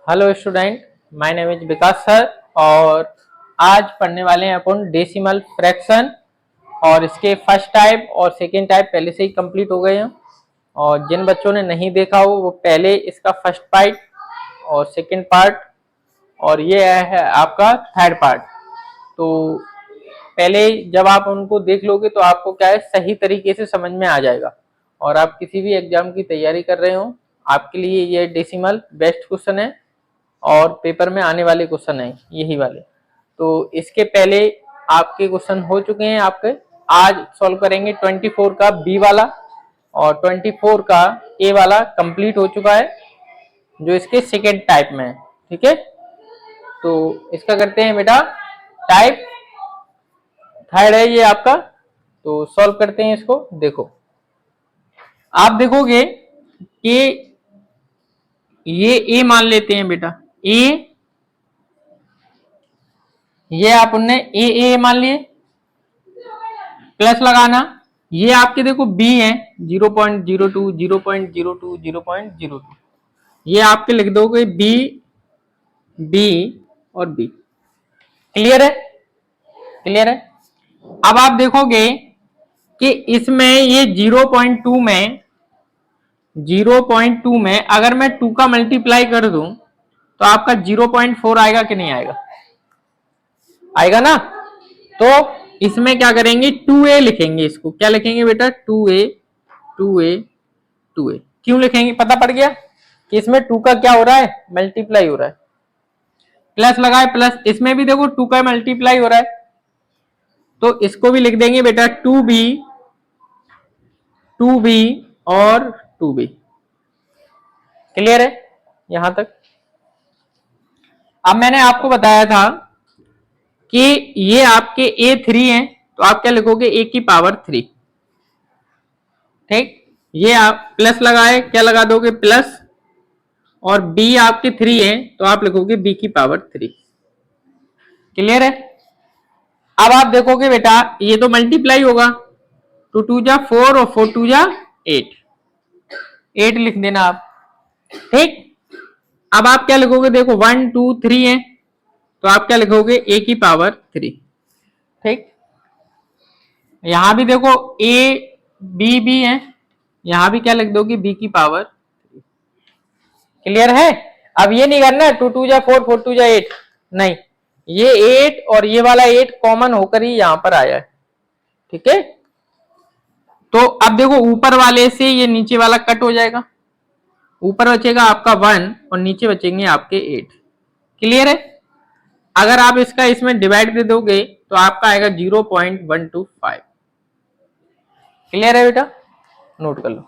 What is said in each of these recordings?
Hello student, my name is Vikas sir. और आज पढ़ने वाले हैं अपन डेसिमल फ्रैक्शन। और इसके फर्स्ट टाइप और सेकेंड टाइप पहले से ही कंप्लीट हो गए हैं। और जिन बच्चों ने नहीं देखा हो वो पहले इसका फर्स्ट पार्ट और सेकेंड पार्ट और ये है आपका थर्ड पार्ट। तो पहले जब आप उनको देख लोगे तो आपको क्या है, सही तरीके से समझ में आ जाएगा। और आप किसी भी एग्जाम की तैयारी कर रहे हो, आपके लिए ये डेसिमल बेस्ट क्वेश्चन है और पेपर में आने वाले क्वेश्चन है यही वाले। तो इसके पहले आपके क्वेश्चन हो चुके हैं आपके। आज सॉल्व करेंगे 24 का बी वाला और 24 का ए वाला कंप्लीट हो चुका है जो इसके सेकेंड टाइप में है। ठीक है, तो इसका करते हैं बेटा टाइप थर्ड है ये आपका। तो सॉल्व करते हैं इसको। देखो, आप देखोगे कि ये ए मान लेते हैं बेटा, ए ये आपने ए मान लिए, प्लस लगाना। ये आपके देखो बी है 0.02 0.02 0.02, ये आपके लिख दोगे बी बी और बी। क्लियर है? क्लियर है। अब आप देखोगे कि इसमें ये 0.2 में 0.2 में अगर मैं 2 का मल्टीप्लाई कर दूं तो आपका 0.4 आएगा कि नहीं आएगा? आएगा ना। तो इसमें क्या करेंगे, 2a लिखेंगे। इसको क्या लिखेंगे बेटा? 2a 2a 2a। क्यों लिखेंगे? पता पड़ गया कि इसमें 2 का क्या हो रहा है, मल्टीप्लाई हो रहा है। प्लस लगाए प्लस, इसमें भी देखो 2 का मल्टीप्लाई हो रहा है तो इसको भी लिख देंगे बेटा 2b 2b और 2b। क्लियर है यहां तक? अब मैंने आपको बताया था कि ये आपके a3 है तो आप क्या लिखोगे, a की पावर 3। ठीक, ये आप प्लस लगाए, क्या लगा दोगे प्लस, और b आपके 3 है तो आप लिखोगे b की पावर 3। क्लियर है। अब आप देखोगे बेटा ये तो मल्टीप्लाई होगा, 2 2 जा 4 और 4 2 जा 8, 8 लिख देना आप। ठीक, अब आप क्या लिखोगे, देखो 1 2 3 है तो आप क्या लिखोगे, a की पावर 3। ठीक, यहां भी देखो a b भी है, यहां भी क्या लिख दोगे, b की पावर 3। क्लियर है। अब ये नहीं करना 2 2 जा 4 4 2 जा 8, नहीं, ये 8 और ये वाला 8 कॉमन होकर ही यहां पर आया है। ठीक है, तो अब देखो ऊपर वाले से ये नीचे वाला कट हो जाएगा, ऊपर बचेगा आपका 1 और नीचे बचेंगे आपके 8। क्लियर है। अगर आप इसका इसमें डिवाइड दे दोगे तो आपका आएगा 0.125। क्लियर है बेटा, नोट कर लो।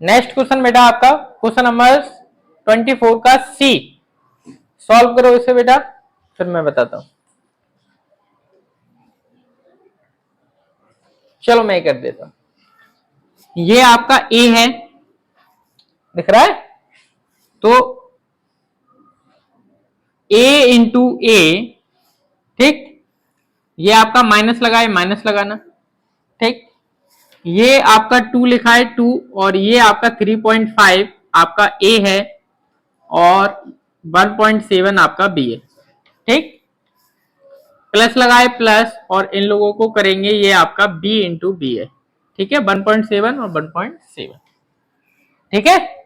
नेक्स्ट क्वेश्चन बेटा आपका क्वेश्चन नंबर 24 का सी। सॉल्व करो इसे बेटा, फिर मैं बताता हूं। चलो मैं कर देता हूं। ये आपका ए है, दिख रहा है? तो a इंटू ए, ठीक, ये आपका माइनस लगाए, माइनस लगाना। ठीक, ये आपका 2 लिखा है 2 और ये आपका 3.5 आपका a है और 1.7 आपका b है। ठीक, प्लस लगाए प्लस और इन लोगों को करेंगे, ये आपका b इंटू बी है। ठीक है, 1.7 और 1.7। ठीक है,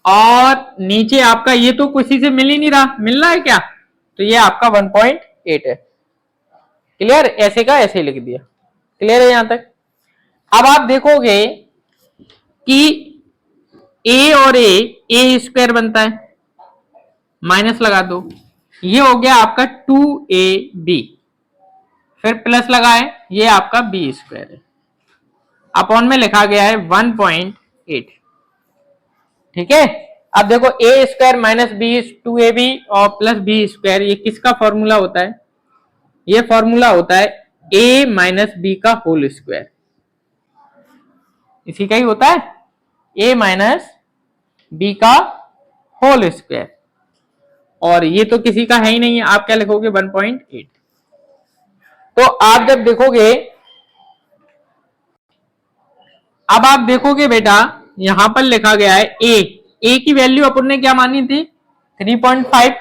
और नीचे आपका ये तो किसी से मिल ही नहीं रहा, मिल रहा है क्या? तो ये आपका 1.8 है। क्लियर, ऐसे का ऐसे ही लिख दिया। क्लियर है यहां तक? अब आप देखोगे कि a और a स्क्वायर बनता है, माइनस लगा दो, ये हो गया आपका 2ab, फिर प्लस लगाए, ये आपका b स्क्वायर है, अपॉन में लिखा गया है 1.8। ठीक है, अब देखो a square minus B 2ab और प्लस बी स्क्वायर, ये किसका फॉर्मूला होता है? ये फॉर्मूला होता है a माइनस बी का होल स्क्वायर, इसी का ही होता है, a माइनस बी का होल स्क्वायर। और ये तो किसी का है ही नहीं है, आप क्या लिखोगे 1.8। तो आप जब देखोगे, अब आप देखोगे बेटा यहां पर लिखा गया है a, ए की वैल्यू अपन ने क्या मानी थी 3.5,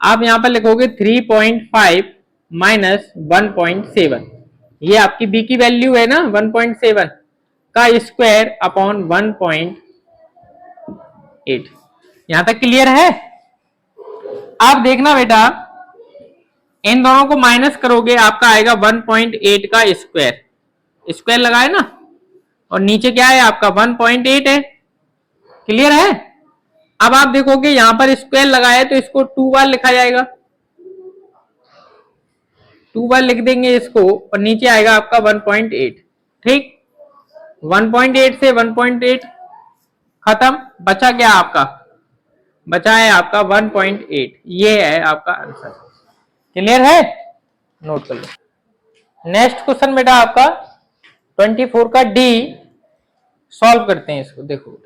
आप यहां पर लिखोगे 3.5 माइनस 1.7, ये आपकी बी की वैल्यू है ना 1.7 का स्क्वायर अपॉन 1.8। यहां तक क्लियर है? आप देखना बेटा, इन दोनों को माइनस करोगे आपका आएगा 1.8 का स्क्वायर, स्क्वायर लगाए ना, और नीचे क्या है आपका 1.8 है। क्लियर है? अब आप देखोगे यहां पर स्क्वायर लगाया है तो इसको 2 बार लिखा जाएगा, 2 बार लिख देंगे इसको, और नीचे आएगा आपका 1.8। ठीक, 1.8 से 1.8 खत्म, बचा क्या आपका, बचा है आपका 1.8, ये है आपका आंसर। क्लियर है? नोट कर लो। नेक्स्ट क्वेश्चन बेटा आपका 24 का डी, सॉल्व करते हैं इसको। देखो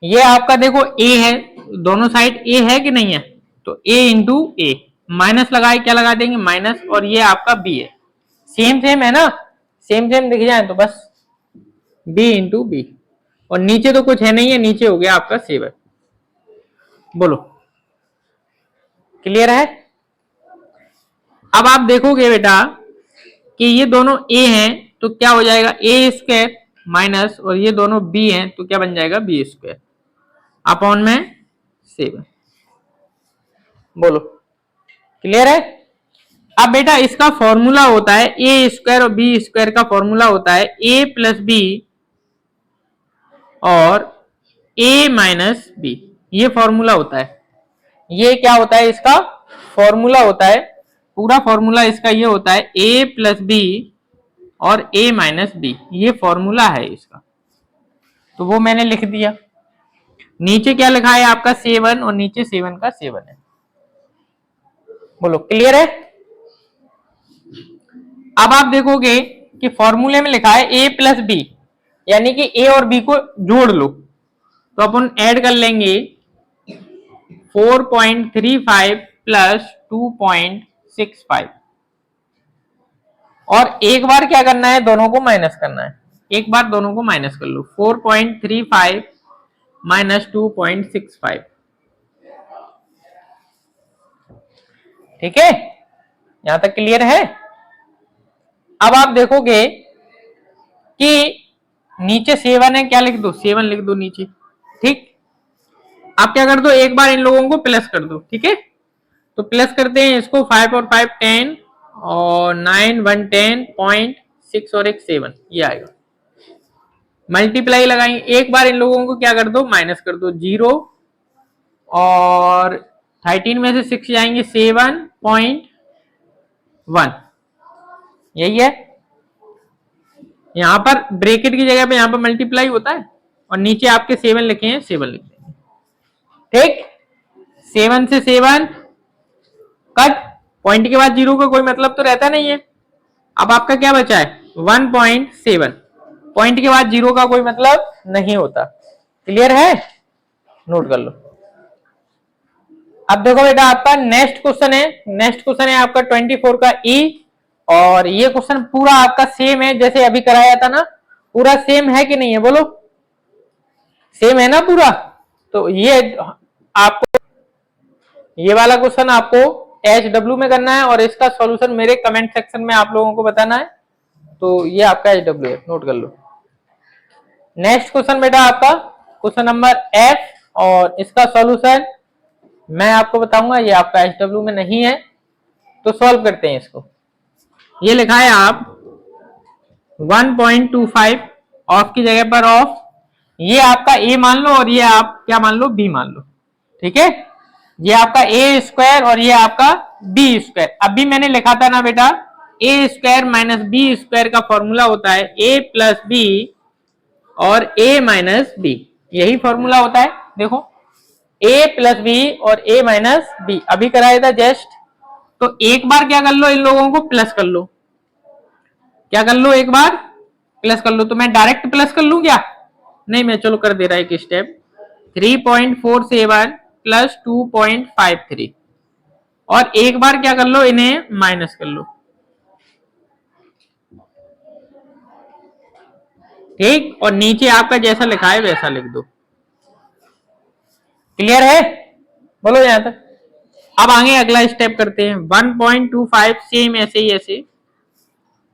ये आपका देखो ए है, दोनों साइड ए है कि नहीं है, तो ए इंटू ए, माइनस लगाए क्या लगा देंगे माइनस, और ये आपका बी है, सेम सेम है ना, सेम सेम दिख जाए तो बस बी इंटू बी, और नीचे तो कुछ है नहीं है, नीचे हो गया आपका 7। बोलो क्लियर है? अब आप देखोगे बेटा कि ये दोनों ए हैं तो क्या हो जाएगा ए स्क्वायर माइनस, और ये दोनों बी हैं तो क्या बन जाएगा बी स्क्वायर अपॉन में 7। बोलो क्लियर है? अब बेटा इसका फॉर्मूला होता है ए स्क्वायर और बी स्क्वायर का फॉर्मूला होता है ए प्लस बी और ए माइनस बी, ये फॉर्मूला होता है। ये क्या होता है इसका फॉर्मूला होता है, पूरा फॉर्मूला इसका ये होता है ए प्लस बी और ए माइनस बी, ये फॉर्मूला है इसका, तो वो मैंने लिख दिया। नीचे क्या लिखा है आपका 7, और नीचे 7 का 7 है। बोलो क्लियर है? अब आप देखोगे कि फॉर्मूले में लिखा है ए प्लस बी, यानी कि ए और बी को जोड़ लो, तो अपन ऐड कर लेंगे 4.35 प्लस 2.65, और एक बार क्या करना है दोनों को माइनस करना है, एक बार दोनों को माइनस कर लो, 4.35 माइनस 2.65। ठीक है, यहां तक क्लियर है? अब आप देखोगे कि नीचे 7 है, क्या लिख दो 7 लिख दो नीचे। ठीक, आप क्या कर दो एक बार इन लोगों को प्लस कर दो। ठीक है, तो प्लस करते हैं इसको, 5 और 5 10 और 9 1 10.6 और एक 7, ये आएगा। मल्टीप्लाई लगाएंगे, एक बार इन लोगों को क्या कर दो माइनस कर दो, 0 और 13 में से 6 जाएंगे 7.1, यही है। यहां पर ब्रैकेट की जगह पे यहां पर मल्टीप्लाई होता है, और नीचे आपके 7 लिखे हैं 7 लिख देंगे। ठीक, 7 से 7 कट, पॉइंट के बाद 0 का कोई मतलब तो रहता नहीं है। अब आपका क्या बचा है 1.7, पॉइंट के बाद 0 का कोई मतलब नहीं होता। क्लियर है? नोट कर लो। अब देखो बेटा आपका नेक्स्ट क्वेश्चन है, नेक्स्ट क्वेश्चन है आपका 24 का ई, और ये क्वेश्चन पूरा आपका सेम है जैसे अभी कराया था ना, पूरा सेम है कि नहीं है, बोलो सेम है ना पूरा। तो ये आपको ये वाला क्वेश्चन आपको HW में करना है, और इसका सॉल्यूशन मेरे कमेंट सेक्शन में आप लोगों को बताना है। तो ये आपका HW है, नोट कर लो। नेक्स्ट क्वेश्चन बेटा आपका क्वेश्चन नंबर F, और इसका सॉल्यूशन मैं आपको बताऊंगा, ये आपका HW में नहीं है, तो सॉल्व करते हैं इसको। ये लिखा है आप 1.25 ऑफ की जगह पर ऑफ, ये आपका a मान लो और ये आप क्या मान लो b मान लो। ठीक है, ये आपका a स्क्वायर और ये आपका b स्क्वायर। अभी मैंने लिखा था ना बेटा a square minus b square का फॉर्मूला होता है a प्लस b और a माइनस b, यही फॉर्मूला होता है। देखो a प्लस b और a माइनस b अभी कराया था जस्ट, तो एक बार क्या कर लो इन लोगों को प्लस कर लो, क्या कर लो एक बार प्लस कर लो। तो मैं डायरेक्ट प्लस कर लूं क्या, नहीं मैं चलो कर दे रहा है एक स्टेप, 3.47 प्लस 2.53, और एक बार क्या कर लो इन्हें माइनस कर लो। ठीक, और नीचे आपका जैसा लिखा है वैसा लिख दो। क्लियर है? बोलो यहां तक। अब आगे अगला स्टेप करते हैं 1.25 सेम ऐसे ही ऐसे।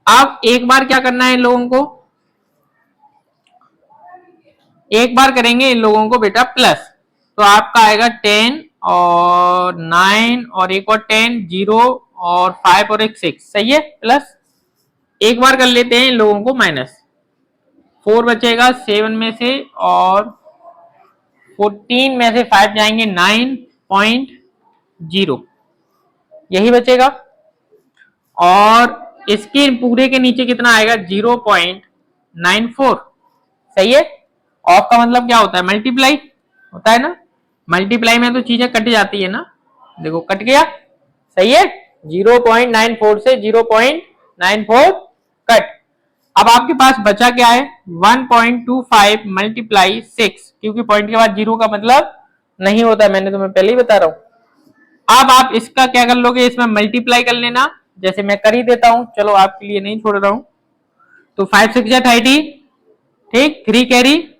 अब एक बार क्या करना है इन लोगों को, एक बार करेंगे इन लोगों को बेटा प्लस, तो आपका आएगा 10 और 9 और एक और 10, 0 और 5 और एक 6, सही है प्लस। एक बार कर लेते हैं इन लोगों को माइनस, 4 बचेगा 7 में से और 14 में से 5 जाएंगे 9.0, यही बचेगा। और इसके पूरे के नीचे कितना आएगा 0.94, सही है। ऑफ का मतलब क्या होता है, मल्टीप्लाई होता है ना, मल्टीप्लाई में तो चीजें कट जाती है ना, देखो कट गया, सही है। 0.94 से 0.94 कट। अब आपके पास बचा क्या है 1.25 मल्टीप्लाई 6, क्योंकि पॉइंट के बाद जीरो का मतलब नहीं होता, मैंने तुम्हें पहले ही बता रहा हूं। अब आप इसका क्या कर लोगे, इसमें मल्टीप्लाई कर लेना, जैसे मैं कर ही देता हूं, चलो आपके लिए नहीं छोड़ रहा हूं। तो 5 6 जा 30, ठीक, 3 कैरी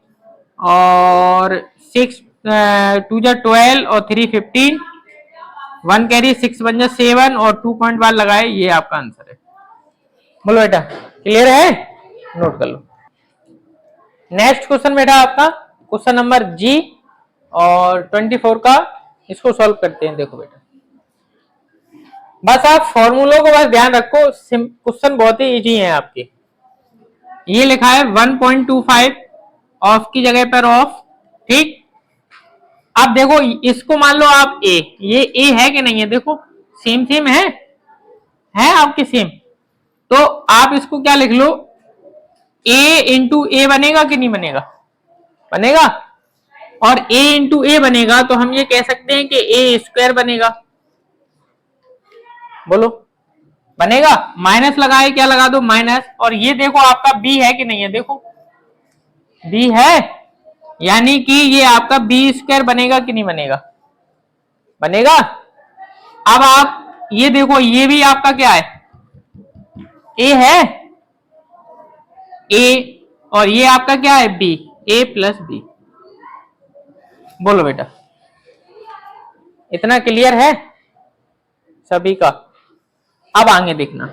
और 6 2 जा 12 और 3 15, 1 कैरी 6 1 जा 7 और 2.1 लगाए, ये आपका आंसर है। बोलो बेटा क्लियर है, नोट कर लो। नेक्स्ट क्वेश्चन बेटा आपका क्वेश्चन नंबर जी और 24 का, इसको सॉल्व करते हैं। देखो बेटा बस आप फॉर्मूलों को बस ध्यान रखो, क्वेश्चन बहुत ही इजी है आपके। ये लिखा है 1.25 ऑफ की जगह पर ऑफ, ठीक। अब देखो इसको मान लो आप ए, ये ए है कि नहीं है, देखो सेम सेम है आपके सेम, तो आप इसको क्या लिख लो, ए इंटू ए बनेगा कि नहीं बनेगा, बनेगा। और ए इंटू ए बनेगा तो हम ये कह सकते हैं कि ए स्क्वायर बनेगा, बोलो बनेगा। माइनस लगाए, क्या लगा दो माइनस, और ये देखो आपका बी है कि नहीं है, देखो बी है, यानी कि ये आपका बी स्क्वायर बनेगा कि नहीं बनेगा, बनेगा। अब आप ये देखो ये भी आपका क्या है, ए है, ए, और ये आपका क्या है बी, ए प्लस बी। बोलो बेटा इतना क्लियर है सभी का। अब आगे देखना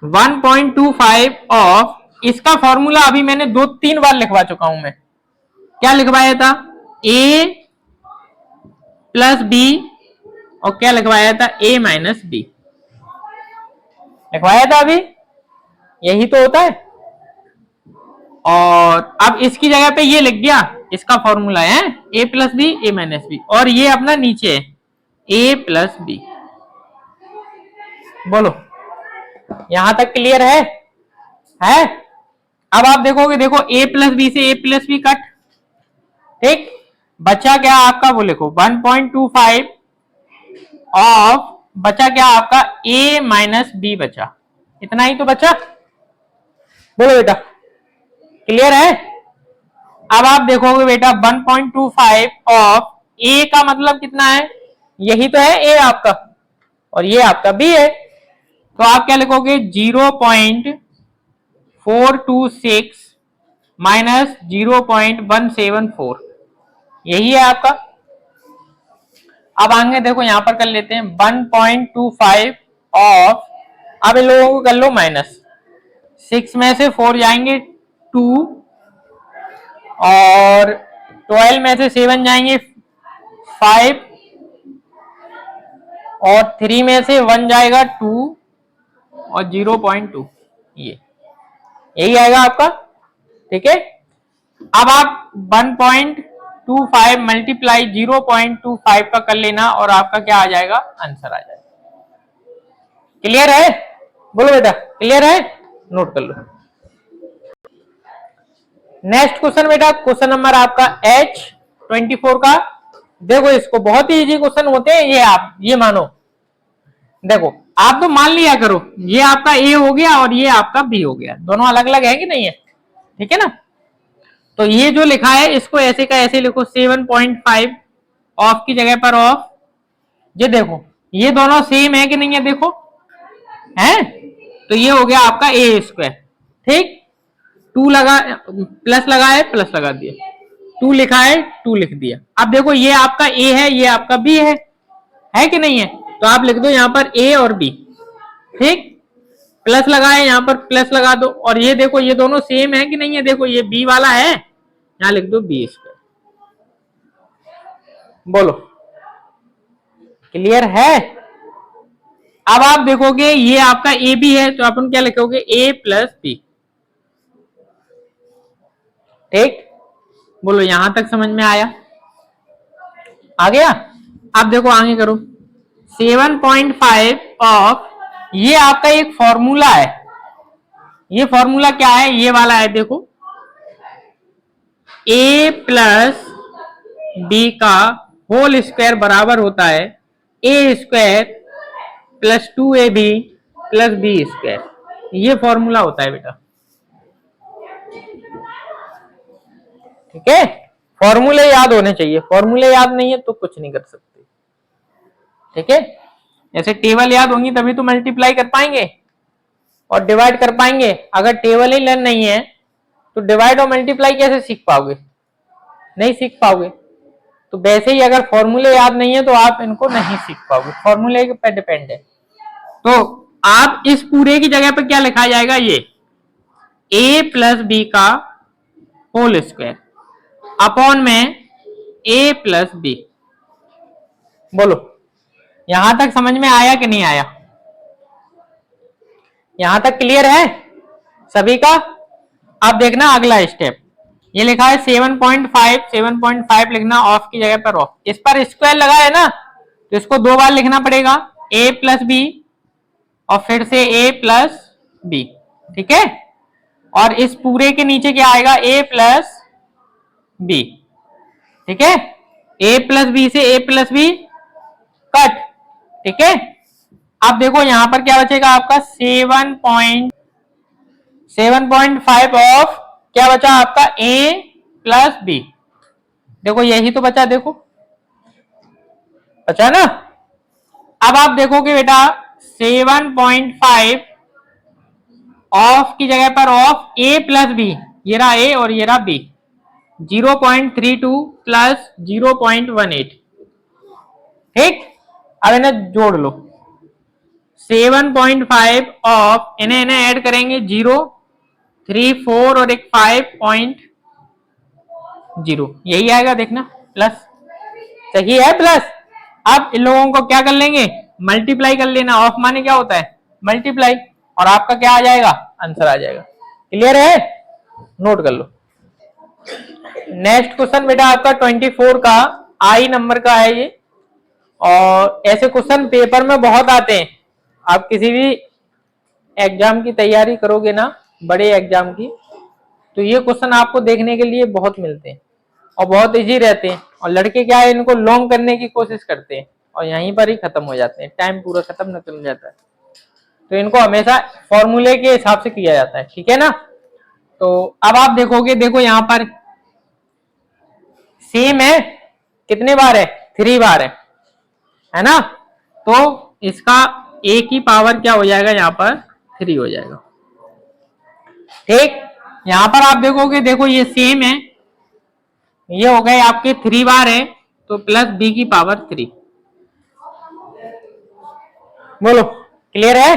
1.25 ऑफ, इसका फॉर्मूला अभी मैंने 2-3 बार लिखवा चुका हूं मैं। क्या लिखवाया था, ए प्लस बी, और क्या लिखवाया था ए माइनस बी, लिखवाया था अभी, यही तो होता है। और अब इसकी जगह पे ये लिख दिया, इसका फॉर्मूला है ए प्लस बी ए माइनस बी, और ये अपना नीचे है ए प्लस बी। बोलो यहां तक क्लियर है? अब आप देखोगे, देखो ए प्लस बी से ए प्लस बी कट, ठीक, बचा क्या आपका, वो लिखो 1.25 ऑफ, बचा क्या आपका ए माइनस बी बचा, इतना ही तो बचा। बोलो बेटा क्लियर है? अब आप देखोगे बेटा 1.25 ऑफ ए का मतलब कितना है, यही तो है ए आपका, और ये आपका बी है, तो आप क्या लिखोगे 0.426 माइनस 0.174, यही है आपका। अब आगे देखो यहां पर कर लेते हैं 1.25 ऑफ, अब इन लोगों को कर लो माइनस, 6 में से 4 जाएंगे 2, और 12 में से 7 जाएंगे 5, और 3 में से 1 जाएगा 2 और 0.2, यही आएगा आपका, ठीक है। अब आप 1.25 मल्टीप्लाई 0.25 का कर लेना, और आपका क्या आ जाएगा, आंसर आ जाएगा। क्लियर है? बोलो बेटा क्लियर है, नोट कर लो। नेक्स्ट क्वेश्चन बेटा क्वेश्चन नंबर आपका H24 का, देखो इसको बहुत ही इजी क्वेश्चन होते हैं ये, आप ये मानो, देखो आप तो मान लिया करो ये आपका ए हो गया और ये आपका बी हो गया, दोनों अलग अलग है कि नहीं है, ठीक है ना। तो ये जो लिखा है इसको ऐसे का ऐसे लिखो, 7.5 ऑफ की जगह पर ऑफ, ये देखो ये दोनों सेम है कि नहीं है, देखो है, तो ये हो गया आपका ए स्क्वायर, ठीक, 2 लगा, प्लस लगा है, प्लस लगा दिया, 2 लिखा है, 2 लिख दिया। अब देखो ये आपका ए है, ये आपका बी है कि नहीं है? तो आप लिख दो यहाँ पर ए और बी। ठीक, प्लस लगा है, यहाँ पर प्लस लगा दो। और ये देखो ये दोनों सेम है कि नहीं है? देखो ये बी वाला है, यहाँ लिख दो बी स्क्वायर। बोलो क्लियर है? अब आप देखोगे ये आपका ए बी है, तो अपन क्या लिखोगे? ए प्लस बी। ठीक, बोलो यहां तक समझ में आया? आ गया? अब देखो आगे करो। 7.5 ऑफ, ये आपका एक फॉर्मूला है। ये फॉर्मूला क्या है? ये वाला है, देखो, a प्लस बी का होल स्क्वायर बराबर होता है A square plus 2ab plus B square. ये फॉर्मूला होता है बेटा। ठीक है, फॉर्मूले याद होने चाहिए, फॉर्मूले याद नहीं है तो कुछ नहीं कर सकते। ठीक है, जैसे टेबल याद होंगी तभी तो मल्टीप्लाई कर पाएंगे और डिवाइड कर पाएंगे। अगर टेबल ही लर्न नहीं है तो डिवाइड और मल्टीप्लाई कैसे सीख पाओगे? नहीं सीख पाओगे। तो वैसे ही अगर फॉर्मूले याद नहीं है तो आप इनको नहीं सीख पाओगे, फॉर्मूले पे डिपेंड है। तो आप इस पूरे की जगह पे क्या लिखा जाएगा? ये a प्लस बी का होल स्क्वायर अपॉन में a प्लस बी। बोलो यहां तक समझ में आया कि नहीं आया? यहां तक क्लियर है सभी का? अब देखना अगला स्टेप, ये लिखा है 7.5, 7.5 लिखना, ऑफ की जगह पर ऑफ। इस पर स्क्वायर लगा है ना, तो इसको 2 बार लिखना पड़ेगा, a प्लस बी और फिर से a प्लस बी। ठीक है, और इस पूरे के नीचे क्या आएगा? a plus B. ठीक है, a प्लस बी से a प्लस बी कट। ठीक है, अब देखो यहां पर क्या बचेगा आपका? 7.5 ऑफ क्या बचा आपका? a plus B. देखो यही तो बचा, देखो बचा ना। अब आप देखोगे बेटा 7.5 ऑफ की जगह पर ऑफ a प्लस बी, ये रहा a और ये रहा b, 0.32 प्लस 0.18। ठीक, अब इन्हें जोड़ लो। 7.5 ऑफ इन्हें ऐड करेंगे 0, 3, 4 और एक 5.0, यही आएगा देखना, प्लस। सही है प्लस। अब इन लोगों को क्या कर लेंगे? मल्टीप्लाई कर लेना। ऑफ माने क्या होता है? मल्टीप्लाई, और आपका क्या आ जाएगा? आंसर आ जाएगा। क्लियर है? नोट कर लो। नेक्स्ट क्वेश्चन बेटा आपका 24 का आई नंबर का है ये, और ऐसे क्वेश्चन पेपर में बहुत आते हैं। आप किसी भी एग्जाम की तैयारी करोगे ना, बड़े एग्जाम की, तो ये क्वेश्चन आपको देखने के लिए बहुत मिलते हैं और बहुत इजी रहते हैं। और लड़के क्या है, इनको लॉन्ग करने की कोशिश करते हैं और यहीं पर ही खत्म हो जाते हैं, टाइम पूरा खत्म निकल जाता है। तो इनको हमेशा फॉर्मूले के हिसाब से किया जाता है। ठीक है ना? तो अब आप देखोगे, देखो यहाँ पर सेम है, कितने बार है? 3 बार है ना? तो इसका a की पावर क्या हो जाएगा? यहाँ पर 3 हो जाएगा। ठीक, यहां पर आप देखोगे, देखो ये सेम है, ये हो गए आपके 3 बार है, तो प्लस b की पावर 3। बोलो क्लियर है?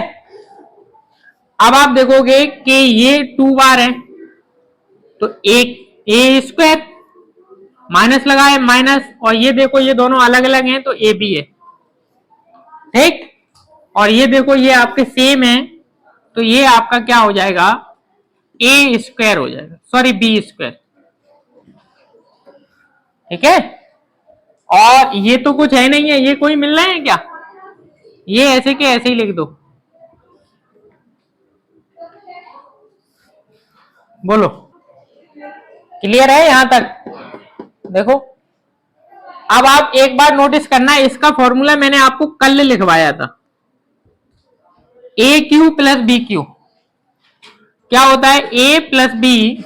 अब आप देखोगे कि ये 2 बार है, तो एक a स्क्वायर, माइनस लगा है माइनस, और ये देखो ये दोनों अलग अलग हैं तो ए बी है। ठीक, और ये देखो ये आपके सेम है, तो ये आपका क्या हो जाएगा? ए स्क्वायर हो जाएगा, सॉरी बी स्क्वायर। ठीक है, और ये तो कुछ है नहीं है, ये कोई मिल रहा है क्या? ये ऐसे के ऐसे ही लिख दो। बोलो क्लियर है यहां तक? देखो अब आप एक बार नोटिस करना, इसका फॉर्मूला मैंने आपको कल लिखवाया था, ए क्यू प्लस बी क्यू। क्या होता है? ए प्लस बी,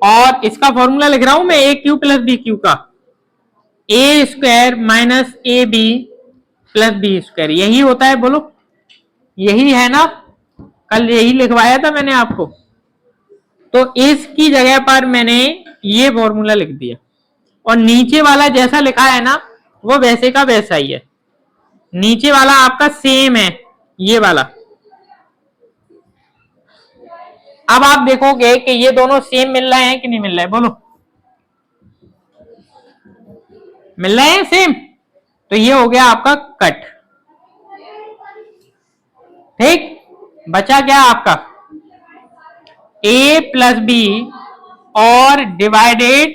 और इसका फॉर्मूला लिख रहा हूं मैं A cube plus B cube का, A square minus A B plus B square, यही होता है। बोलो यही है ना? कल यही लिखवाया था मैंने आपको। तो इसकी जगह पर मैंने ये फॉर्मूला लिख दिया और नीचे वाला जैसा लिखा है ना वो वैसे का वैसा ही है। नीचे वाला आपका सेम है ये वाला। अब आप देखोगे कि ये दोनों सेम मिल रहे हैं कि नहीं मिल रहे, बोलो मिल रहे हैं सेम। तो ये हो गया आपका कट। ठीक, बचा क्या आपका a प्लस बी और डिवाइडेड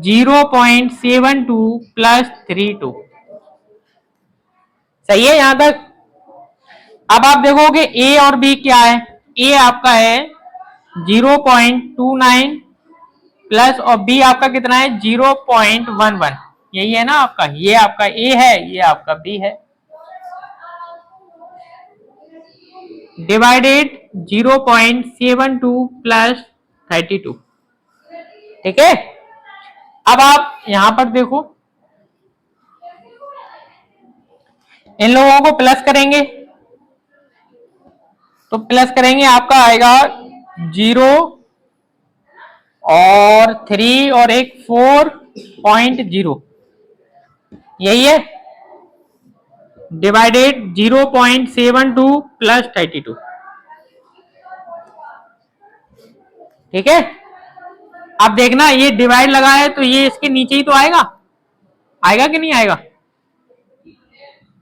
0.72 प्लस 32। सही है यहां तक। अब आप देखोगे a और b क्या है। a आपका है 0.29 प्लस और b आपका कितना है 0.11। यही है ना आपका, ये आपका a है, ये आपका b है। Divided 0.72 plus 32। ठीक है, अब आप यहां पर देखो, इन लोगों को प्लस करेंगे तो प्लस करेंगे आपका आएगा 0 और 3 और एक 4.0, यही है। Divided 0.72 plus 32। ठीक है, अब देखना ये डिवाइड लगा है तो ये इसके नीचे ही तो आएगा, आएगा कि नहीं आएगा।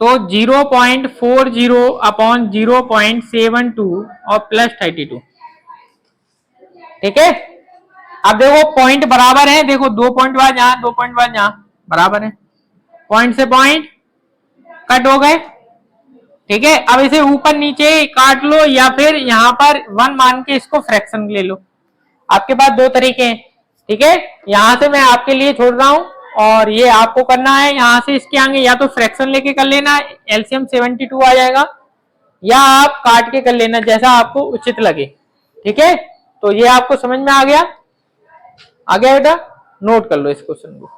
तो 0.40 अपॉन 0.72 और प्लस 32। ठीक है, अब देखो पॉइंट बराबर है, देखो 2 पॉइंट बाद यहां, 2 पॉइंट बाद यहां बराबर है, पॉइंट से पॉइंट कट हो गए। ठीक है, अब इसे ऊपर नीचे काट लो या फिर यहां पर 1 मान के इसको फ्रैक्शन ले लो, आपके पास दो तरीके हैं। ठीक है, यहां से मैं आपके लिए छोड़ रहा हूं और ये आपको करना है। यहां से इसके आगे या तो फ्रैक्शन लेके कर लेना, एलसीएम 72 आ जाएगा, या आप काट के कर लेना जैसा आपको उचित लगे। ठीक है, तो ये आपको समझ में आ गया बेटा, नोट कर लो इस क्वेश्चन को।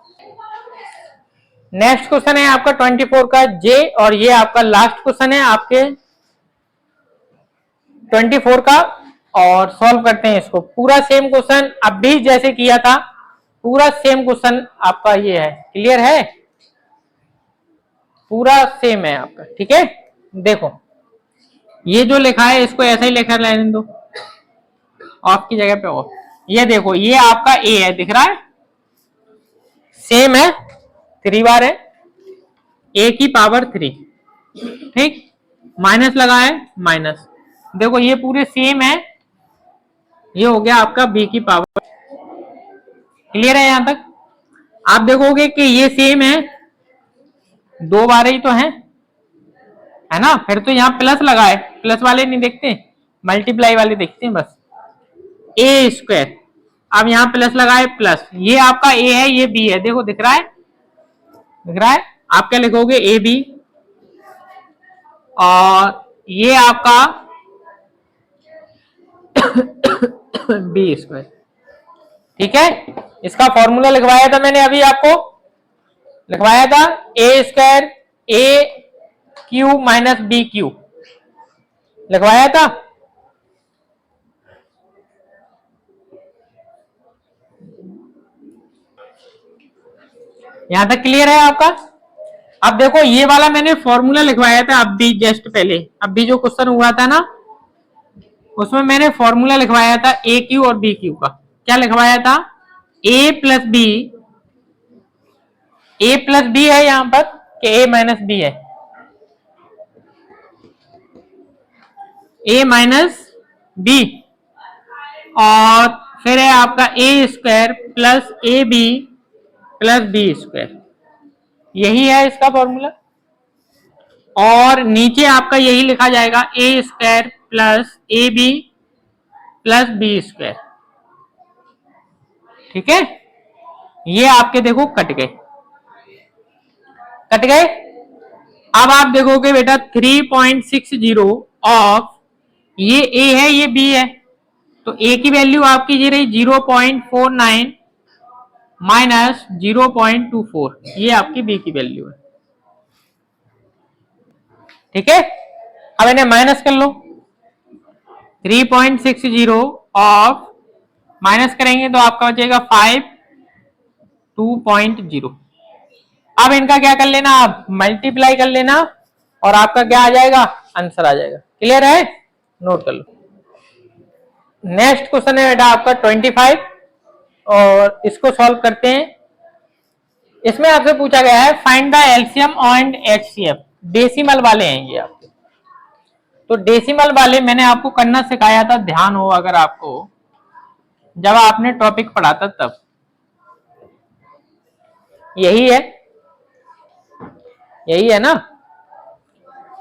नेक्स्ट क्वेश्चन है आपका 24 का जे, और ये आपका लास्ट क्वेश्चन है आपके 24 का, और सॉल्व करते हैं इसको। पूरा सेम क्वेश्चन अब भी जैसे किया था, पूरा सेम क्वेश्चन आपका ये है। क्लियर है, पूरा सेम है आपका। ठीक है, देखो ये जो लिखा है इसको ऐसा ही लिखा रहने दो, ऑफ की जगह पे ऑफ। ये देखो ये आपका ए है, दिख रहा है, सेम है, 3 बार है, ए की पावर 3। ठीक, माइनस लगा है, माइनस। देखो ये पूरे सेम है, ये हो गया आपका बी की पावर। क्लियर है यहां तक। आप देखोगे कि ये सेम है, 2 बार ही तो है ना, फिर तो यहाँ प्लस लगा है, प्लस वाले नहीं देखते, मल्टीप्लाई वाले देखते हैं बस। ए स्क्वायर, अब यहाँ प्लस लगा है, प्लस, ये आपका ए है, ये बी है, देखो दिख रहा है, दिख रहा है। आप क्या लिखोगे, ए बी, और ये आपका बी स्क्वायर। ठीक है, इसका फॉर्मूला लिखवाया था मैंने, अभी आपको लिखवाया था, ए स्क्वायर ए क्यू माइनस बी क्यू लिखवाया था। यहां तक क्लियर है आपका। अब देखो ये वाला मैंने फॉर्मूला लिखवाया था अब भी, जस्ट पहले, अब भी जो क्वेश्चन हुआ था ना उसमें मैंने फॉर्मूला लिखवाया था ए क्यू और बी क्यू का। क्या लिखवाया था, ए प्लस बी, ए प्लस बी है यहां पर कि ए माइनस बी है, ए माइनस बी, और फिर है आपका A square plus A B plus B square, यही है इसका फॉर्मूला। और नीचे आपका यही लिखा जाएगा, A square plus A B plus B square. ठीक है, ये आपके देखो कट गए, कट गए। अब आप देखोगे बेटा 3.60 ऑफ, ये ए है ये बी है, तो ए की वैल्यू आपकी ये रही 0.49 माइनस 0.24, ये आपकी बी की वैल्यू है। ठीक है, अब इन्हें माइनस कर लो, 3.60 ऑफ माइनस करेंगे तो आपका बचेगा 5 2.0। अब इनका क्या कर लेना, आप मल्टीप्लाई कर लेना और आपका क्या आ जाएगा, आंसर आ जाएगा। क्लियर है, नोट कर लो। नेक्स्ट क्वेश्चन है बेटा आपका 25 और इसको सॉल्व करते हैं। इसमें आपसे पूछा गया है find the LCM and HCF, decimal वाले हैं ये आपके। तो डेसिमल वाले मैंने आपको करना सिखाया था, ध्यान हो अगर आपको, जब आपने टॉपिक पढ़ा था तब। यही है ना।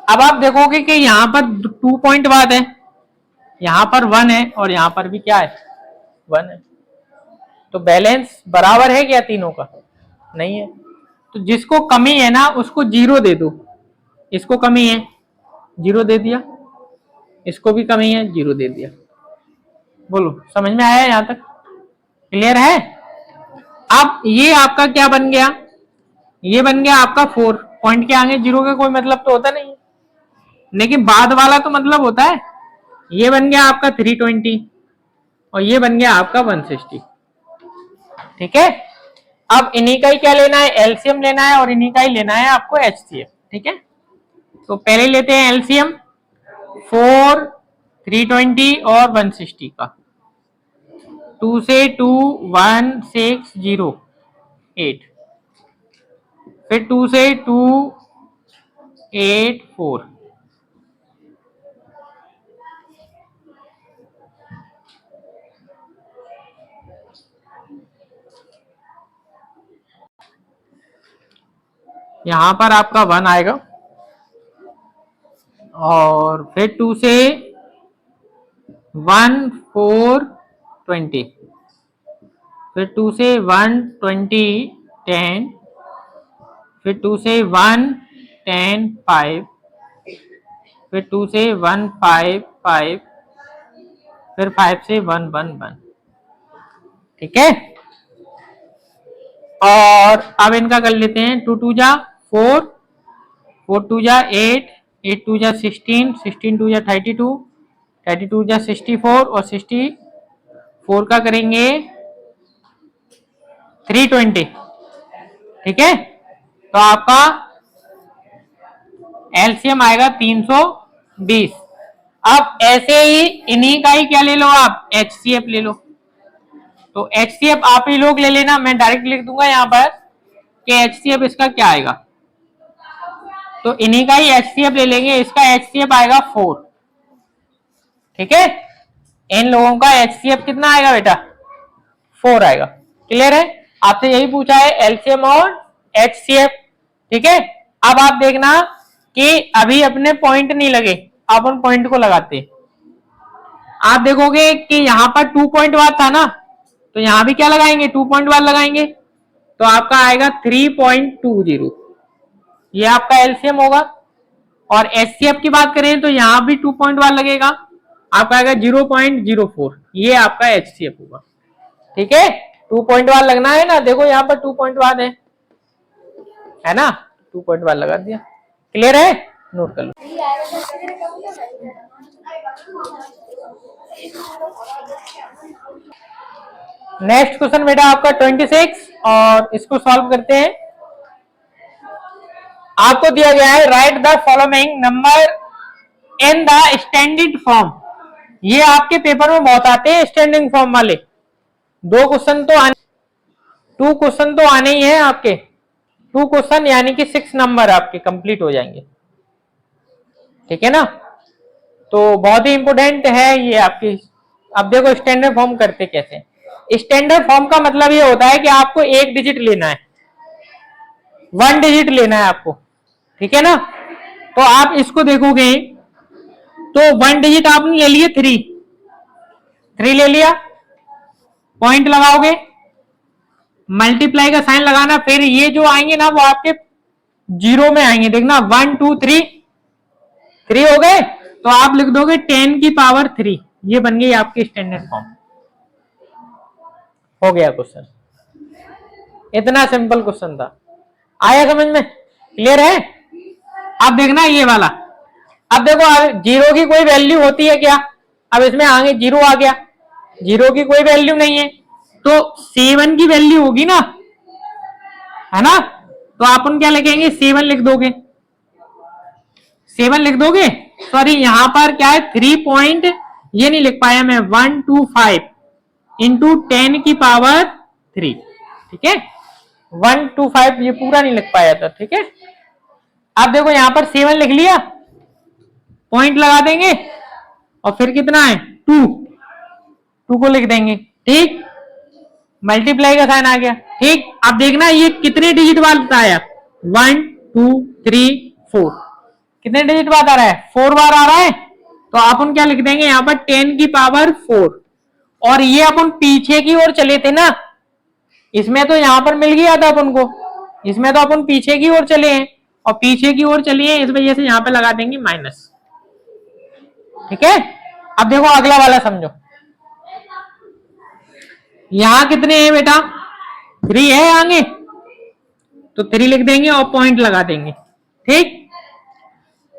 अब आप देखोगे कि यहां पर 2 पॉइंट बाद है, यहां पर 1 है और यहां पर भी क्या है, 1 है। तो बैलेंस बराबर है क्या तीनों का, नहीं है। तो जिसको कमी है ना उसको 0 दे दो, इसको कमी है 0 दे दिया, इसको भी कमी है 0 दे दिया। बोलो समझ में आया यहां तक, क्लियर है। अब ये आपका क्या बन गया, ये बन गया आपका 4 पॉइंट के आगे 0 का कोई मतलब तो होता नहीं है, लेकिन बाद वाला तो मतलब होता है। ये बन गया आपका 320 और ये बन गया आपका 160। ठीक है, अब इन्हीं का ही क्या लेना है, एलसीएम लेना है और इन्हीं का ही लेना है आपको एचसीएफ। ठीक है, तो पहले लेते हैं एलसीएम 4 320 और 160 का। 2 से 2 1 6 0 8, फिर 2 से 2 8 4, यहां पर आपका 1 आएगा और फिर 2 से 1 4 20, फिर 2 से 1 20 10, फिर 2 से 1 10 5, फिर 2 से 1 5 5, फिर 5 से 1 1 1। ठीक है, और अब इनका कर लेते हैं। 2 2 जा 4, 4 2 जा 8, 8 2 जा 16, 16 2 जा 32, 32 जा 64 और 64 का करेंगे 320। ठीक है, तो आपका एलसीएम आएगा 320। अब ऐसे ही इन्हीं का ही क्या ले लो आप, एचसीएफ ले लो। तो एचसीएफ आप ही लोग ले लेना, मैं डायरेक्ट लिख दूंगा यहां पर कि एचसीएफ इसका क्या आएगा। तो इन्हीं का ही एचसीएफ ले लेंगे, इसका एचसीएफ आएगा 4। ठीक है, इन लोगों का एचसीएफ कितना आएगा बेटा, 4 आएगा। क्लियर है, आपसे यही पूछा है एलसीएम और एचसीएफ। ठीक है, अब आप देखना कि अभी अपने पॉइंट नहीं लगे, अपन पॉइंट को लगाते। आप देखोगे कि यहां पर 2 पॉइंट बाद था ना, तो यहां भी क्या लगाएंगे, 2 पॉइंट बाद लगाएंगे, तो आपका आएगा 3.20। ये आपका एलसीएम होगा। और एचसीएफ की बात करें तो यहां भी 2 पॉइंट बाद लगेगा, आपका आएगा 0.04। ये आपका एचसीएफ होगा। ठीक है, 2 पॉइंट बाद लगना है ना, देखो यहां पर 2 पॉइंट बाद है ना, 2 पॉइंट बाद लगा दिया। क्लियर है, नोट कर लो। नेक्स्ट क्वेश्चन बेटा आपका 26 और इसको सॉल्व करते हैं। आपको दिया गया है right the following number in the standard form. ये आपके पेपर में बहुत आते हैं स्टैंडिंग फॉर्म वाले। 2 क्वेश्चन तो आने, 2 क्वेश्चन तो आने ही है आपके। 2 क्वेश्चन यानी कि 6 नंबर आपके कंप्लीट हो जाएंगे। ठीक है ना, तो बहुत ही इंपोर्टेंट है ये आपकी। अब देखो स्टैंडर्ड फॉर्म करते कैसे। स्टैंडर्ड फॉर्म का मतलब ये होता है कि आपको 1 डिजिट लेना है, 1 डिजिट लेना है आपको। ठीक है ना, तो आप इसको देखोगे तो 1 डिजिट आपने ले लिए 3 ले लिया, पॉइंट लगाओगे, मल्टीप्लाई का साइन लगाना, फिर ये जो आएंगे ना वो आपके 0 में आएंगे। देखना 1 2 3 हो गए, तो आप लिख दोगे 10 की पावर 3। ये बन गई आपकी स्टैंडर्ड फॉर्म। हो गया क्वेश्चन, इतना सिंपल क्वेश्चन था। आया समझ में, क्लियर है। अब देखना ये वाला, अब देखो 0 की कोई वैल्यू होती है क्या, अब इसमें आगे 0 आ गया, 0 की कोई वैल्यू नहीं है, तो 7 की वैल्यू होगी ना, है ना। तो अपन क्या लिखेंगे, 7 लिख दोगे, 7 लिख दोगे। सॉरी यहां पर क्या है 3 पॉइंट, ये नहीं लिख पाया मैं, 125 इंटू 10 की पावर 3, ठीक है, 125 ये पूरा नहीं लिख पाया था, ठीक है। अब देखो यहां पर 7 लिख लिया, पॉइंट लगा देंगे और फिर कितना है 2 को लिख देंगे, ठीक, मल्टीप्लाई का साइन आ गया, ठीक। अब देखना ये कितने डिजिट बाद आया, 1 2 3 4, कितने डिजिट बाद आ रहा है, 4 बार आ रहा है। तो अपन क्या लिख देंगे यहां पर 10 की पावर 4, और ये अपन पीछे की ओर चले थे ना, इसमें तो यहां पर मिल गया था अपन को, इसमें तो अपन पीछे की ओर चले हैं, और पीछे की ओर चलिए इस वजह से यहां पे लगा देंगे माइनस, ठीक है। अब देखो अगला वाला समझो, यहां कितने हैं बेटा, 3 है आगे, तो 3 लिख देंगे और पॉइंट लगा देंगे, ठीक।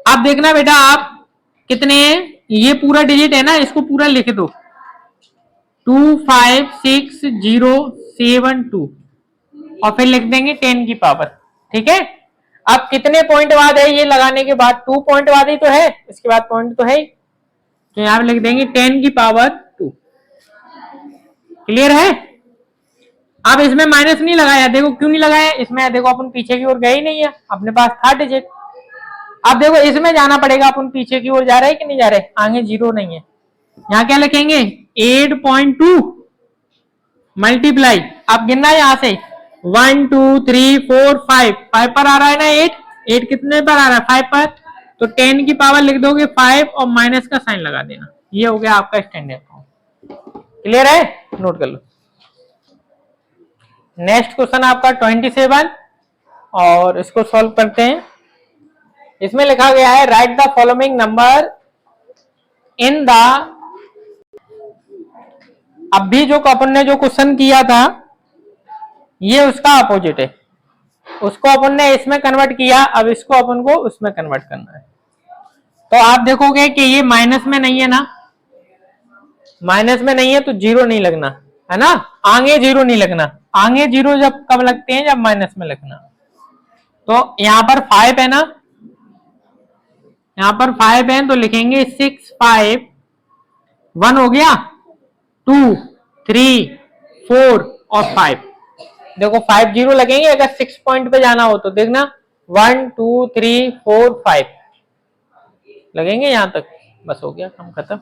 अब देखना बेटा आप कितने हैं, ये पूरा डिजिट है ना, इसको पूरा लिख दो, 25607 और फिर लिख देंगे 10 की पावर, ठीक है। अब कितने पॉइंट बाद है ये लगाने के बाद, 2 पॉइंट बाद ही तो है, इसके बाद पॉइंट तो है ही, तो यहां पे लिख देंगे 10 की पावर 2, क्लियर है। अब इसमें माइनस नहीं लगाया, देखो क्यों नहीं लगाया, इसमें देखो अपन पीछे की ओर गए ही नहीं है, अपने पास था डिजिट। अब देखो इसमें जाना पड़ेगा, अपन पीछे की ओर जा रहे हैं कि नहीं जा रहे, आगे 0 नहीं है, यहां क्या लिखेंगे 8.2 मल्टीप्लाई, अब गिनना है यहां से 1 2 3 4 5 पर आ रहा है ना 8 कितने पर आ रहा है 5 पर, तो 10 की पावर लिख दोगे 5 और माइनस का साइन लगा देना, ये हो गया आपका स्टैंडर्ड फॉर्म, क्लियर है, नोट कर लो। नेक्स्ट क्वेश्चन आपका 27 और इसको सॉल्व करते हैं। इसमें लिखा गया है right the following number in the, अब भी जो अपन ने जो क्वेश्चन किया था ये उसका अपोजिट है, उसको अपन ने इसमें कन्वर्ट किया, अब इसको अपन को उसमें कन्वर्ट करना है। तो आप देखोगे कि ये माइनस में नहीं है ना, माइनस में नहीं है तो 0 नहीं लगना, है ना, आगे 0 नहीं लगना, आगे 0 जब कब लगते हैं, जब माइनस में लगना। तो यहां पर 5 है ना, यहां पर 5 है तो लिखेंगे 6 5 1 हो गया, 2 3 4 और 5, देखो 5 0 लगेंगे अगर 6 पॉइंट पे जाना हो तो, देखना 1 2 3 4 5 लगेंगे यहां तक, बस हो गया काम खत्म।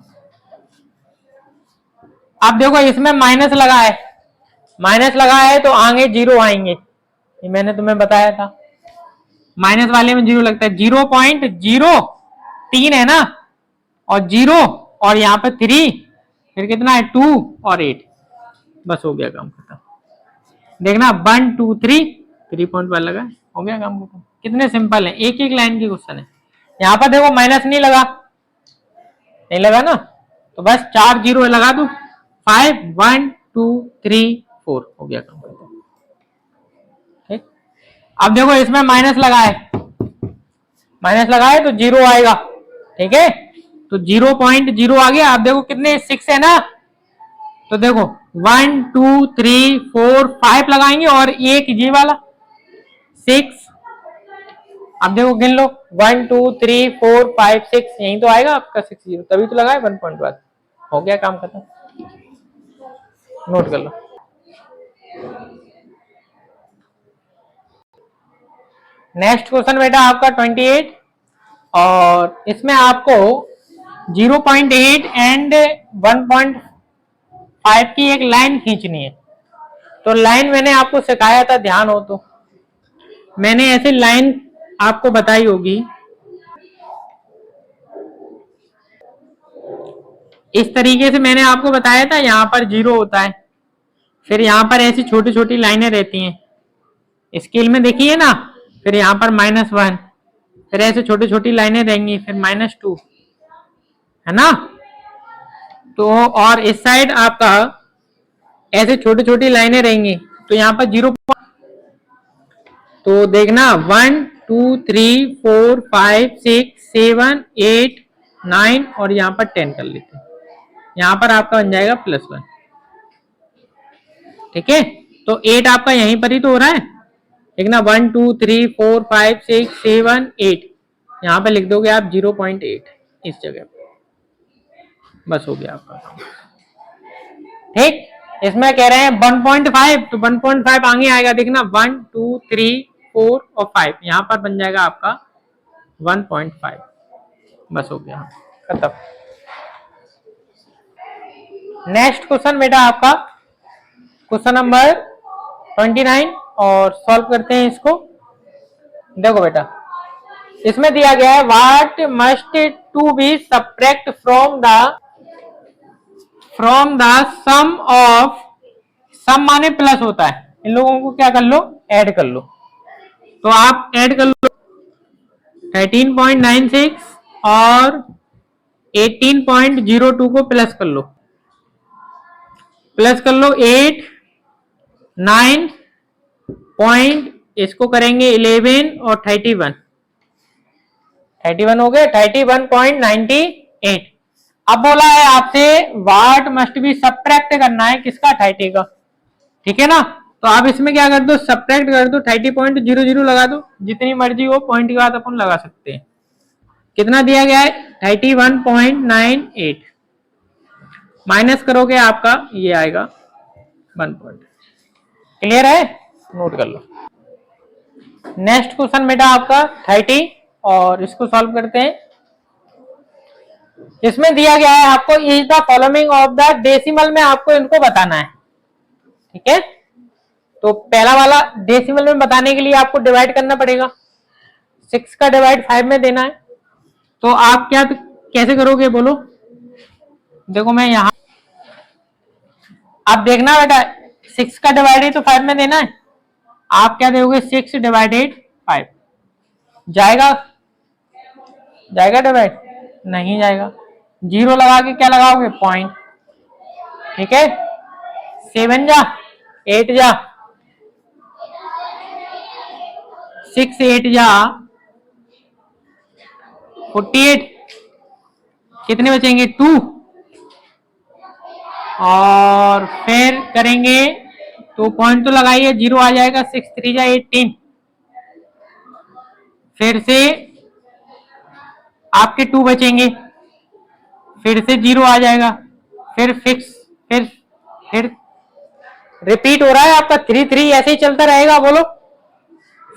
अब देखो इसमें माइनस लगा है, माइनस लगा है तो आगे 0 आएंगे, ये मैंने तुम्हें बताया था, माइनस वाले में 0 लगता है, 0.03 है ना, और 0 और यहाँ पे 3, फिर कितना है 2 और 8, बस हो गया काम खत्म। देखना 1 2 3 पॉइंट पर लगा, हो गया काम खत्म। कितने सिंपल है, एक एक लाइन की क्वेश्चन है। यहाँ पर देखो माइनस नहीं लगा, नहीं लगा ना, तो बस 4 0 लगा दो, 5 1 2 3 4 हो गया काम खत्म, ठीक। अब देखो इसमें माइनस लगा है, माइनस लगा है तो 0 आएगा, ठीक है, तो 0.0 आ गया। अब देखो कितने 6 है ना, तो देखो 1 2 3 4 5 लगाएंगे और एक ये वाला 6, अब देखो गिन लो 1 2 3 4 5 6, यही तो आएगा आपका 6 0, तभी तो लगाए 1 पॉइंट बाद, हो गया काम खत्म, नोट कर लो। नेक्स्ट क्वेश्चन बेटा आपका 28 और इसमें आपको 0.8 एंड 1.5 की एक लाइन खींचनी है। तो लाइन मैंने आपको सिखाया था, ध्यान हो तो, मैंने ऐसे लाइन आपको बताई होगी, इस तरीके से मैंने आपको बताया था, यहां पर 0 होता है, फिर यहां पर ऐसी छोटी छोटी लाइनें रहती हैं, स्केल में देखिए ना, फिर यहां पर -1, फिर ऐसे छोटी छोटी लाइनें रहेंगी, फिर -2, है ना। तो और इस साइड आपका ऐसे छोटी छोटी लाइनें रहेंगी, तो यहाँ पर 0, तो देखना 1 2 3 4 5 6 7 8 9 और यहाँ पर 10 कर लेते हैं, यहाँ पर आपका बन जाएगा +1। ठीक है, तो 8 आपका यहीं पर ही तो हो रहा है, ठीक ना। 1 2 3 4 5 6 7 8, यहाँ पे लिख दोगे आप 0.8 इस जगह पे, बस हो गया आपका काम। ठीक, इसमें कह रहे हैं 1.5, तो 1.5 आगे आएगा, देखना 1 2 3 4 और 5, यहाँ पर बन जाएगा आपका 1.5, बस हो गया खत्म। नेक्स्ट क्वेश्चन बेटा आपका क्वेश्चन नंबर 29 और सॉल्व करते हैं इसको। देखो बेटा, इसमें दिया गया है what must to be subtract from the sum of, sum माने प्लस होता है, इन लोगों को क्या कर लो, ऐड कर लो। तो आप ऐड कर लो 13.96 और 18.02 को प्लस कर लो, 8 9 पॉइंट, इसको करेंगे 11 और 31 हो गए 31.98। अब बोला है आपसे व्हाट मस्ट बी सब्ट्रैक्ट करना है किसका, 30 का, ठीक है ना। तो आप इसमें क्या कर दो, सब्ट्रैक्ट कर दो, 30.00 लगा दो, जितनी मर्जी हो पॉइंट के बाद अपन लगा सकते हैं। कितना दिया गया है 31.98, माइनस करोगे आपका ये आएगा 1 पॉइंट। क्लियर है, नोट कर लो। नेक्स्ट क्वेश्चन बेटा आपका 30 और इसको सॉल्व करते हैं। इसमें दिया गया है आपको is the following of the decimal में आपको इनको बताना है, ठीक है। तो पहला वाला डेसिमल में बताने के लिए आपको डिवाइड करना पड़ेगा, 6 का डिवाइड 5 में देना है। तो आप क्या कैसे करोगे बोलो, देखो मैं यहां, आप देखना बेटा 6 का डिवाइडेड तो 5 में देना है, आप क्या दोगे 6 डिवाइडेड 5, जाएगा डिवाइड, नहीं जाएगा, 0 लगा के क्या लगाओगे पॉइंट, ठीक है। 7 जा 8 जा 6 8 जा 48, कितने बचेंगे 2, और फिर करेंगे तो पॉइंट तो लगाइए, 0 आ जाएगा, 6 3 जा 18, फिर से आपके 2 बचेंगे, फिर से 0 आ जाएगा, फिर फिक्स, फिर रिपीट हो रहा है आपका 3 3, ऐसे ही चलता रहेगा, बोलो।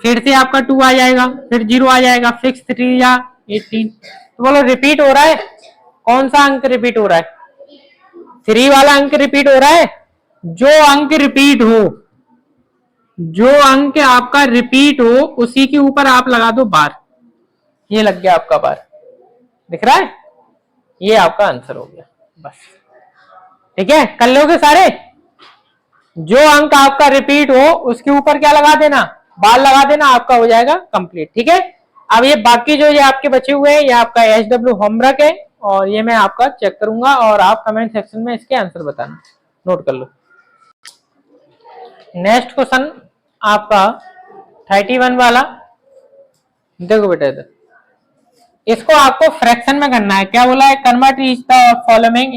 फिर से आपका 2 आ जाएगा, फिर 0 आ जाएगा, फिक्स 3 या 18, तो बोलो रिपीट हो रहा है, कौन सा अंक रिपीट हो रहा है, 3 वाला अंक रिपीट हो रहा है। जो अंक रिपीट हो, जो अंक आपका रिपीट हो उसी के ऊपर आप लगा दो बार, ये लग गया आपका बार, दिख रहा है, ये आपका आंसर हो गया, बस ठीक है। कर लोगे सारे, जो अंक आपका रिपीट हो उसके ऊपर क्या लगा देना, बार लगा देना, आपका हो जाएगा कंप्लीट, ठीक है। अब ये बाकी जो ये आपके बचे हुए हैं ये आपका SW होमवर्क है, और ये मैं आपका चेक करूंगा और आप कमेंट सेक्शन में इसके आंसर बताना, नोट कर लो। नेक्स्ट क्वेश्चन आपका 31 वाला, देखो बेटा इधर, इसको आपको फ्रैक्शन में करना है। क्या बोला है, convert each the following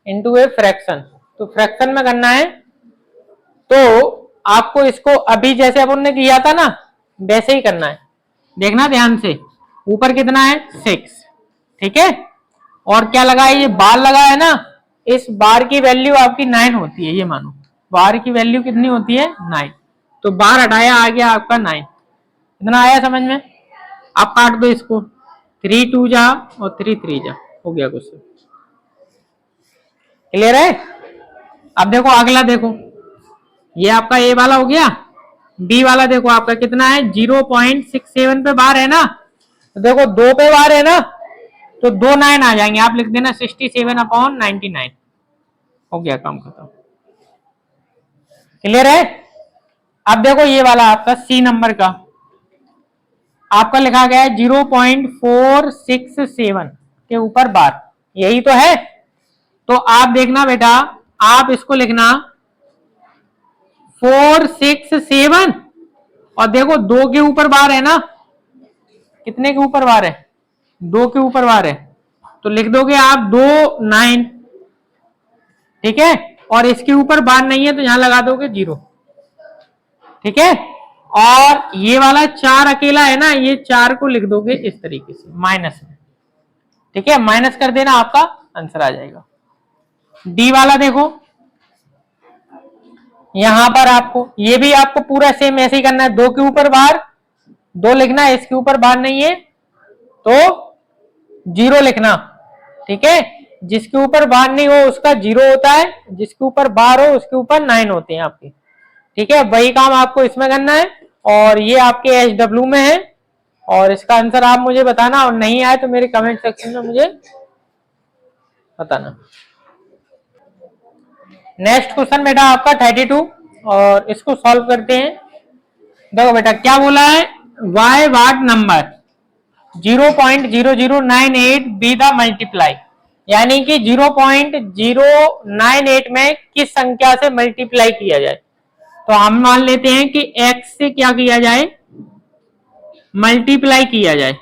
into a fraction, तो फ्रैक्शन में करना है। तो आपको इसको अभी जैसे अपन ने किया था ना वैसे ही करना है, देखना ध्यान से, ऊपर कितना है 6, ठीक है, और क्या लगा है, ये बार लगा है ना, इस बार की वैल्यू आपकी 9 होती है, ये मानो बार की वैल्यू कितनी होती है 9, तो बार हटाया आ गया आपका 9, इतना आया समझ में। आप काट दो इसको, 3 2 जा और 3 3 जा, हो गया कुछ, क्लियर है। अब देखो अगला, देखो ये आपका ए वाला हो गया, बी वाला देखो आपका कितना है 0.67 पे बार है ना, तो देखो 2 पे बार है ना, तो 2 9 आ जाएंगे, आप लिख देना 67/99, हो गया काम खत्म, क्लियर है। अब देखो ये वाला आपका सी नंबर का आपका लिखा गया है 0.467 के ऊपर बार, यही तो है। तो आप देखना बेटा, आप इसको लिखना 467, और देखो 2 के ऊपर बार है ना, कितने के ऊपर बार है, 2 के ऊपर बार है, तो लिख दोगे आप 2 9, ठीक है, और इसके ऊपर बार नहीं है तो यहां लगा दोगे 0, ठीक है। और ये वाला 4 अकेला है ना, ये 4 को लिख दोगे इस तरीके से माइनस में, ठीक है, माइनस कर देना, आपका आंसर आ जाएगा। डी वाला देखो, यहां पर आपको ये भी आपको पूरा सेम ऐसे ही करना है, 2 के ऊपर बार 2 लिखना है, इसके ऊपर बार नहीं है तो 0 लिखना, ठीक है। जिसके ऊपर बार नहीं हो उसका 0 होता है, जिसके ऊपर बार हो उसके ऊपर 9 होते हैं आपके, ठीक है। वही काम आपको इसमें करना है, और ये आपके HW में है, और इसका आंसर आप मुझे बताना, और नहीं आए तो मेरे कमेंट सेक्शन में मुझे बताना। नेक्स्ट क्वेश्चन बेटा आपका 32, और इसको सॉल्व करते हैं। देखो बेटा क्या बोला है, y what number 0.0098 be the multiply, यानी कि 0.098 में किस संख्या से मल्टीप्लाई किया जाए। तो हम मान लेते हैं कि x से क्या किया जाए, मल्टीप्लाई किया जाए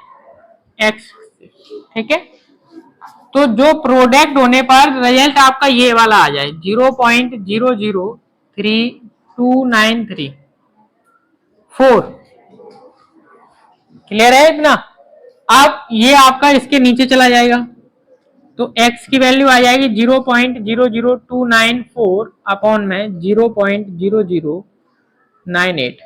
x से, ठीक है। तो जो प्रोडक्ट होने पर रिजल्ट आपका ये वाला आ जाए 0.003293 क्लियर है इतना। अब ये आपका इसके नीचे चला जाएगा, तो x की वैल्यू आ जाएगी 0.00294 अपॉन में 0.0098।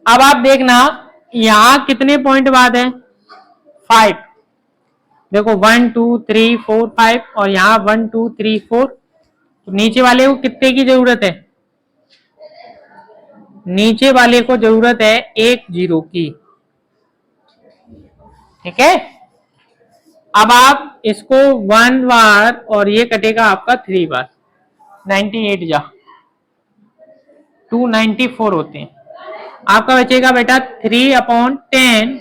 अब आप देखना यहां कितने पॉइंट बाद है, 5, देखो 1 2 3 4 5, और यहां 1 2 3 4, तो नीचे वाले को कितने की जरूरत है, नीचे वाले को जरूरत है 1 0 की, ठीक है। अब आप इसको 1 बार और ये कटेगा आपका 3 बार, 98 जा 294 होते हैं, आपका बचेगा बेटा 3/10,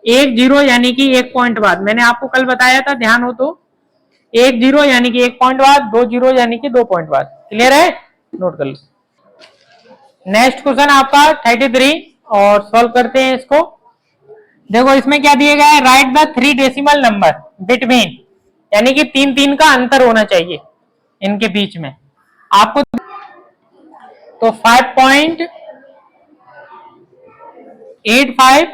1 0 यानी कि 1 पॉइंट बाद, मैंने आपको कल बताया था ध्यान हो तो, 1 0 यानी कि 1 पॉइंट बाद, 2 0 यानी कि 2 पॉइंट बाद, क्लियर है, नोट कर लो। नेक्स्ट क्वेश्चन आपका 33, और सॉल्व करते हैं इसको। देखो इसमें क्या दिया गया है, right the 3 decimal number between, यानी कि 3 3 का अंतर होना चाहिए इनके बीच में आपको, तो 5.85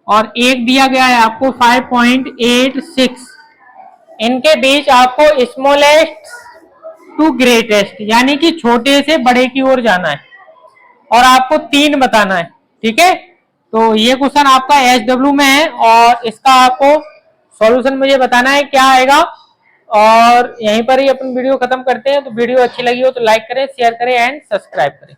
और एक दिया गया है आपको 5.86, इनके बीच आपको स्मॉलेस्ट टू ग्रेटेस्ट, यानी कि छोटे से बड़े की ओर जाना है, और आपको 3 बताना है, ठीक है। तो ये क्वेश्चन आपका HW में है, और इसका आपको सॉल्यूशन मुझे बताना है क्या आएगा, और यहीं पर ही अपन वीडियो खत्म करते हैं। तो वीडियो अच्छी लगी हो तो लाइक करें, शेयर करें एंड सब्सक्राइब करें।